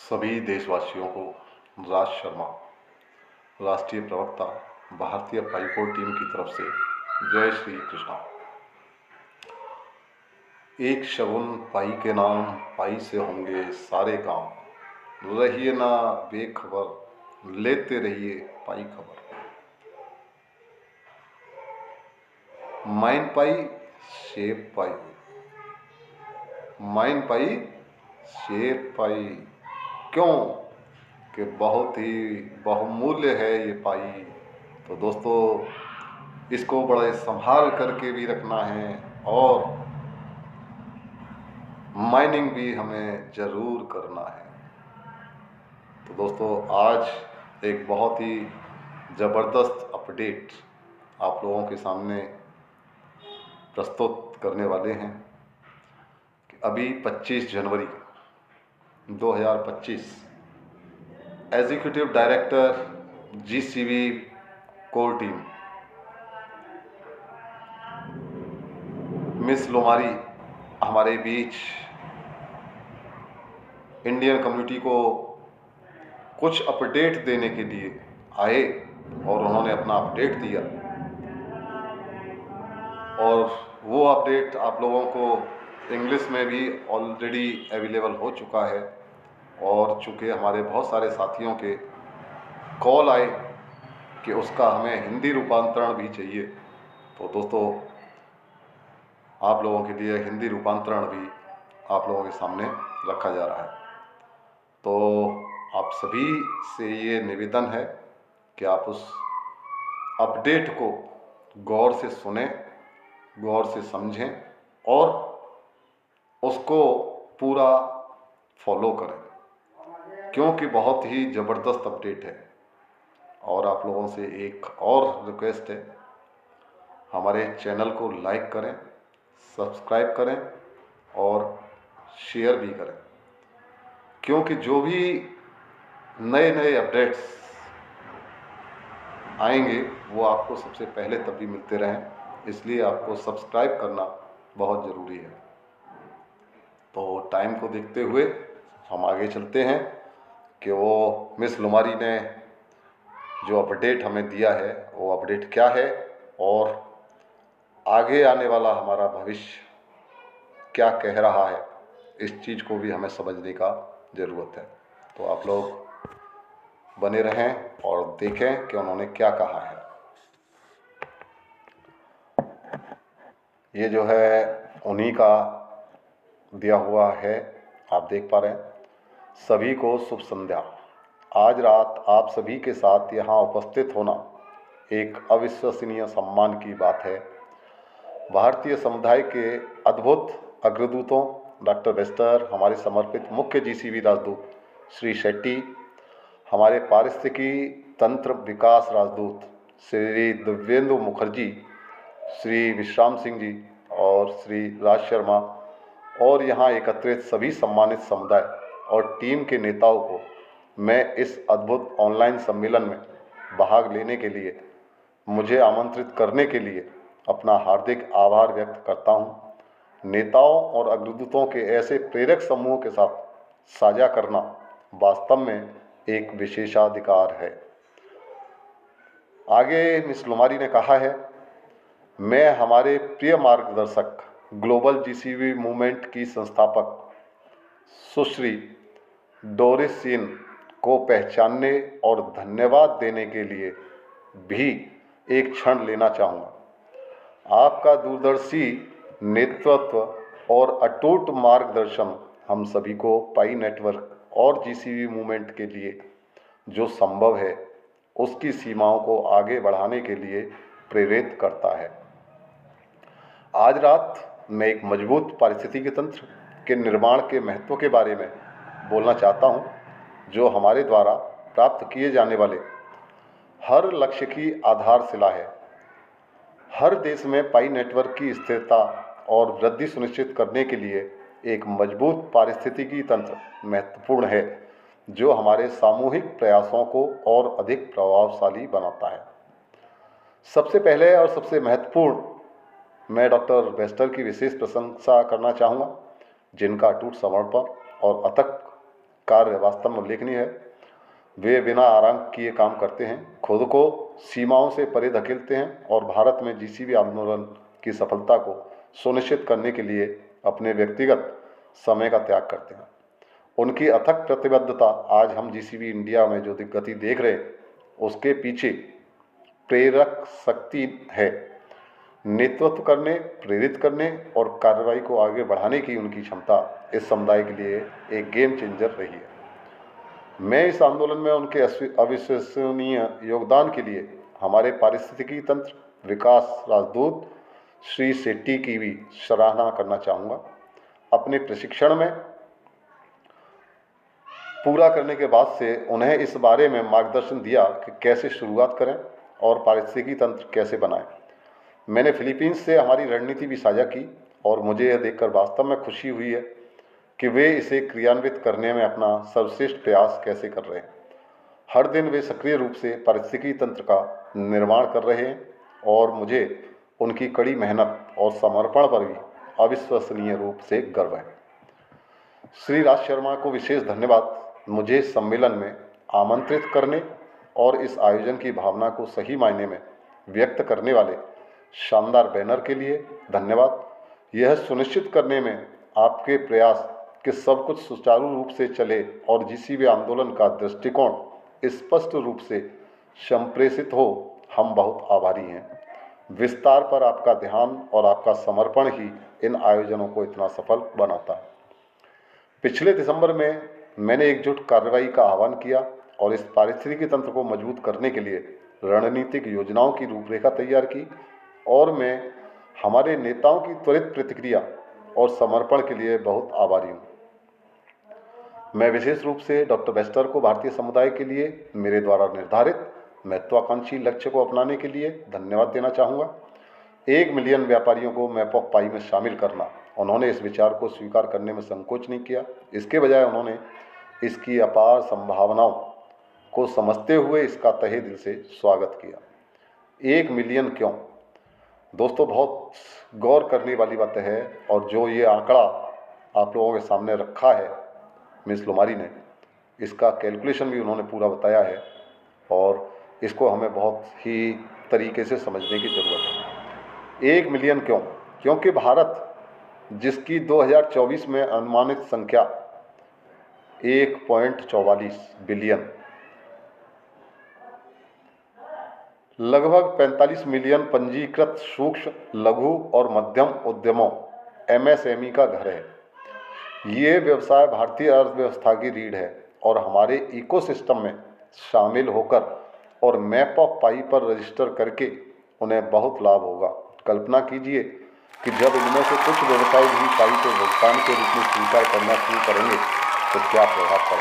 सभी देशवासियों को राज शर्मा, राष्ट्रीय प्रवक्ता, भारतीय पाईपोर टीम की तरफ से जय श्री कृष्णा। एक शगुन पाई के नाम, पाई से होंगे सारे काम। रहिए ना बेखबर, लेते रहिए पाई खबर। माइन पाई शेप पाई, माइन पाई शेप पाई। क्यों कि बहुत ही बहुमूल्य है ये पाई। तो दोस्तों, इसको बड़े संभाल करके भी रखना है और माइनिंग भी हमें ज़रूर करना है। तो दोस्तों, आज एक बहुत ही ज़बरदस्त अपडेट आप लोगों के सामने प्रस्तुत करने वाले हैं कि अभी 25 जनवरी 2025 executive director GCB core team miss लोमारी हमारे बीच इंडियन कम्युनिटी को कुछ अपडेट देने के लिए आए और उन्होंने अपना अपडेट दिया। और वो अपडेट आप लोगों को इंग्लिश में भी ऑलरेडी अवेलेबल हो चुका है। और चूँकि हमारे बहुत सारे साथियों के कॉल आए कि उसका हमें हिंदी रूपांतरण भी चाहिए, तो दोस्तों आप लोगों के लिए हिंदी रूपांतरण भी आप लोगों के सामने रखा जा रहा है। तो आप सभी से ये निवेदन है कि आप उस अपडेट को गौर से सुनें, गौर से समझें और उसको पूरा फॉलो करें, क्योंकि बहुत ही ज़बरदस्त अपडेट है। और आप लोगों से एक और रिक्वेस्ट है, हमारे चैनल को लाइक करें, सब्सक्राइब करें और शेयर भी करें, क्योंकि जो भी नए नए अपडेट्स आएंगे वो आपको सबसे पहले तभी मिलते रहें। इसलिए आपको सब्सक्राइब करना बहुत ज़रूरी है। तो टाइम को देखते हुए हम आगे चलते हैं कि वो मिस लोमारी ने जो अपडेट हमें दिया है वो अपडेट क्या है और आगे आने वाला हमारा भविष्य क्या कह रहा है, इस चीज़ को भी हमें समझने का ज़रूरत है। तो आप लोग बने रहें और देखें कि उन्होंने क्या कहा है। ये जो है उन्हीं का दिया हुआ है, आप देख पा रहे हैं। सभी को शुभ संध्या। आज रात आप सभी के साथ यहाँ उपस्थित होना एक अविश्वसनीय सम्मान की बात है। भारतीय समुदाय के अद्भुत अग्रदूतों डॉक्टर बेस्टर, हमारे समर्पित मुख्य जीसीबी राजदूत श्री शेट्टी, हमारे पारिस्थितिकी तंत्र विकास राजदूत श्री दिव्येंदु मुखर्जी, श्री विश्राम सिंह जी और श्री राज शर्मा और यहाँ एकत्रित सभी सम्मानित समुदाय और टीम के नेताओं को मैं इस अद्भुत ऑनलाइन सम्मेलन में भाग लेने के लिए, मुझे आमंत्रित करने के लिए अपना हार्दिक आभार व्यक्त करता हूँ। नेताओं और अग्रदूतों के ऐसे प्रेरक समूहों के साथ साझा करना वास्तव में एक विशेषाधिकार है। आगे मिस लोमारी ने कहा है, मैं हमारे प्रिय मार्गदर्शक ग्लोबल जीसीबी मूवमेंट की संस्थापक सुश्री डोरिस सीन को पहचानने और धन्यवाद देने के लिए भी एक क्षण लेना चाहूँगा। आपका दूरदर्शी नेतृत्व और अटूट मार्गदर्शन हम सभी को पाई नेटवर्क और जीसीबी मूवमेंट के लिए जो संभव है उसकी सीमाओं को आगे बढ़ाने के लिए प्रेरित करता है। आज रात मैं एक मजबूत पारिस्थितिकी तंत्र के निर्माण के महत्व के बारे में बोलना चाहता हूं, जो हमारे द्वारा प्राप्त किए जाने वाले हर लक्ष्य की आधारशिला है। हर देश में पाई नेटवर्क की स्थिरता और वृद्धि सुनिश्चित करने के लिए एक मजबूत पारिस्थितिकी तंत्र महत्वपूर्ण है, जो हमारे सामूहिक प्रयासों को और अधिक प्रभावशाली बनाता है। सबसे पहले और सबसे महत्वपूर्ण मैं डॉक्टर बेस्टर की विशेष प्रशंसा करना चाहूँगा, जिनका अटूट समर्पण और अथक कार्य वास्तव में उल्लेखनीय है। वे बिना आराम किए काम करते हैं, खुद को सीमाओं से परे धकेलते हैं और भारत में जीसीबी आंदोलन की सफलता को सुनिश्चित करने के लिए अपने व्यक्तिगत समय का त्याग करते हैं। उनकी अथक प्रतिबद्धता आज हम जीसीबी इंडिया में जो गति देख रहे हैं उसके पीछे प्रेरक शक्ति है। नेतृत्व करने, प्रेरित करने और कार्रवाई को आगे बढ़ाने की उनकी क्षमता इस समुदाय के लिए एक गेम चेंजर रही है। मैं इस आंदोलन में उनके अविश्वसनीय योगदान के लिए हमारे पारिस्थितिकी तंत्र विकास राजदूत श्री सेट्टी की भी सराहना करना चाहूँगा। अपने प्रशिक्षण में पूरा करने के बाद से उन्हें इस बारे में मार्गदर्शन दिया कि कैसे शुरुआत करें और पारिस्थितिकी तंत्र कैसे बनाएं। मैंने फिलीपींस से हमारी रणनीति भी साझा की और मुझे यह देखकर वास्तव में खुशी हुई है कि वे इसे क्रियान्वित करने में अपना सर्वश्रेष्ठ प्रयास कैसे कर रहे हैं। हर दिन वे सक्रिय रूप से पारिस्थितिकी तंत्र का निर्माण कर रहे हैं और मुझे उनकी कड़ी मेहनत और समर्पण पर भी अविश्वसनीय रूप से गर्व है। श्री राज शर्मा को विशेष धन्यवाद। मुझे सम्मेलन में आमंत्रित करने और इस आयोजन की भावना को सही मायने में व्यक्त करने वाले शानदार बैनर के लिए धन्यवाद। यह सुनिश्चित करने में आपके प्रयास कि सब कुछ सुचारू रूप से चले और जीसीबी आंदोलन का दृष्टिकोण स्पष्ट रूप से संप्रेषित हो, हम बहुत आभारी हैं। विस्तार पर आपका ध्यान और आपका समर्पण ही इन आयोजनों को इतना सफल बनाता है। पिछले दिसंबर में मैंने एकजुट कार्रवाई का आह्वान किया और इस पारिस्थितिकी तंत्र को मजबूत करने के लिए रणनीतिक योजनाओं की रूपरेखा तैयार की और मैं हमारे नेताओं की त्वरित प्रतिक्रिया और समर्पण के लिए बहुत आभारी हूँ। मैं विशेष रूप से डॉक्टर बेस्टर को भारतीय समुदाय के लिए मेरे द्वारा निर्धारित महत्वाकांक्षी लक्ष्य को अपनाने के लिए धन्यवाद देना चाहूँगा। 1 मिलियन व्यापारियों को मैप ऑफ पाई में शामिल करना, उन्होंने इस विचार को स्वीकार करने में संकोच नहीं किया। इसके बजाय उन्होंने इसकी अपार संभावनाओं को समझते हुए इसका तहे दिल से स्वागत किया। 1 मिलियन क्यों? दोस्तों, बहुत गौर करने वाली बात है और जो ये आंकड़ा आप लोगों के सामने रखा है मिस लोमारी ने, इसका कैलकुलेशन भी उन्होंने पूरा बताया है और इसको हमें बहुत ही तरीके से समझने की ज़रूरत है। 1 मिलियन क्यों? क्योंकि भारत, जिसकी 2024 में अनुमानित संख्या 1.44 बिलियन, लगभग 45 मिलियन पंजीकृत सूक्ष्म, लघु और मध्यम उद्यमों MSME का घर है। ये व्यवसाय भारतीय अर्थव्यवस्था की रीढ़ है और हमारे इकोसिस्टम में शामिल होकर और मैप ऑफ पाई पर रजिस्टर करके उन्हें बहुत लाभ होगा। कल्पना कीजिए कि जब इनमें से कुछ व्यवसाय भी पाई को भुगतान के रूप में स्वीकार करना शुरू करेंगे तो क्या प्रभाव पड़ेगा।